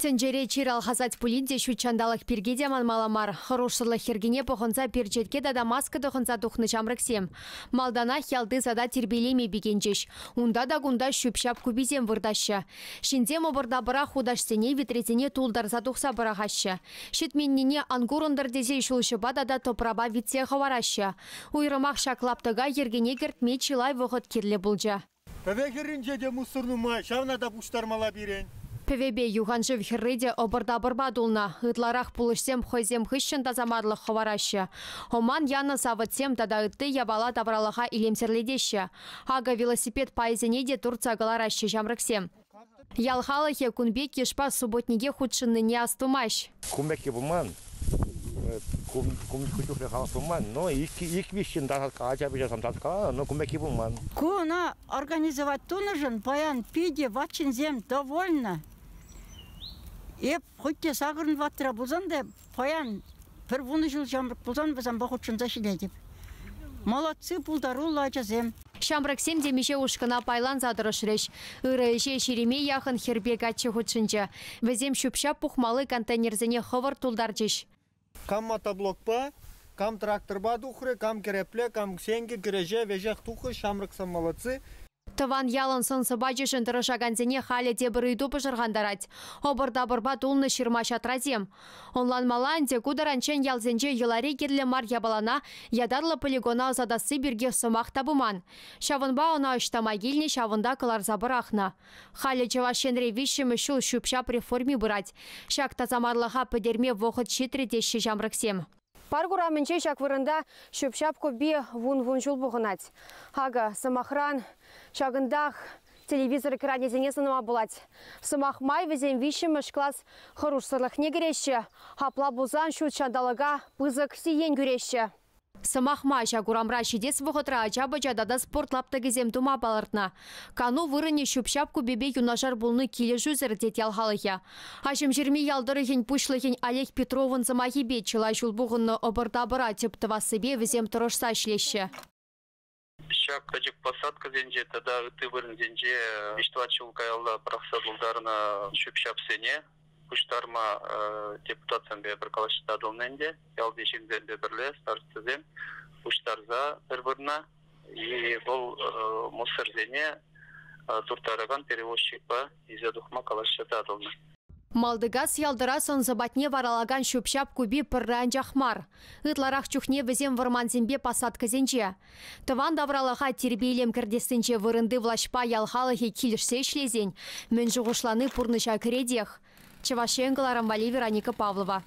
Тенджере чирал хазать пулинде шучандалых пиргеде манмаламар. Хорошырлы хергене похонца пирчетке да маска дохонца тухны чамрыксем. Малдана хялды зада тербелеме бигенчеш. Унда да гунда шүпшап кубизем вырдаща. Шинзем обырда быра худашсене витретене тулдар задухса бырахаща. Шитменнине ангурындар дезе шулшыба да топраба витсе хавараща. Уйрымах шаклаптыга ергене кертме чилай вғыт кирле булжа. Пәвекерінже де мұсырнума, шавна да пуштармала берен. Певебе юганжы вхерреде обырда бұрбадулна. Ытларах пулышсем хойзем хыщын тазамарлық ховараща. Оман яны савытсем тада ытты ябала тавралыға илемсерледеші. Ага велосипед пайзенеде Турция галараща жамрыксем. Ялхалыхе кунбек ешпа субботниге худшынны не астумаш. Кумбеке буман. Кумбеке халасуман. Но их вещин да качабежа самтатка, но кумбеке буман. Куна организовать нужен, паян пиде вачинзем довольно. И хоть сагрын ватра бузанде, паян первуны жил жамрык бузан базан бахучын зашиледеп. Молодцы пулдарулла ажазем. Шамрыксем демеше ушкына пайлан задырышреш. Ырыше шереме яхын хербек атчы худшынча. Везем шүпшап пухмалы контейнерзене хывыр тулдарчыш. Кам мотоблокпа, кам тракторба духры, кам керепле, кам ксенге, кереже, вежех тухы, шамрыксам молодцы. Тыван ялын сынсы бачышын тырышаганзене халі дебірыйду пыжырғандарать. Обырда бұрба тулны шырма шатразем. Онлан маланде кударанчен ялзенже еларе керлі мар ябалана ядарлы полигона задасы бірге сымақ табыман. Шавынба она ұштамагилне шавында кылар забырахна. Халі чевашенре вишімі шул шүпшап реформи бұрать. Шак тазамарлыға пыдерме вғыт шетредеші жамрыксем. Паргура менче шак вырында шөпшап көбе вун-вун жул бұғынат. Ага, сымақран, шагындақ телевизор экране зенесыныма болать. Сымақ май везен вишіміш класс хырушсырлық не кереші. Хапла бузан шут шандалыға пызық сиен күреші. Сымақ май шагурамра шидес вғытра ачабы жадада спортлапты кезем тума балыртна. Кану вырыне шүпшап көбебе юнашар бұлны келі жүзір дет ялхалыхя. Ашым жерме ялдырыхен пушлыхен Олег Петровын зымахи бет чылай жулбуғынны обырда бұра тіптывасы везем тұрышса шлеші. Шак качык посадка зенже, тада ыты вырын зенже, иштвачыл каялда прақса бұлдарына шүпшап сене. Куштарма депутатсан бе бір калашыта долненде, ялдешіңден бе бірле, старыстызен, куштарза бір-бірна, и бұл мұсырзене туртараган перевозчикпа изядухма калашыта долны. Малдыгас ялдыра сон забатне варалаган шөпшап көбе пырран жахмар. Ытларақ чухне візем варманзембе посадка зенче. Тыван давралаға тербейлем кірдесінче вырынды влашпа ялхалығы келішсе шлезен. Мен жұғышланы пұрныша кіредех. Чевашенгаларам Вали Вероника Павлова.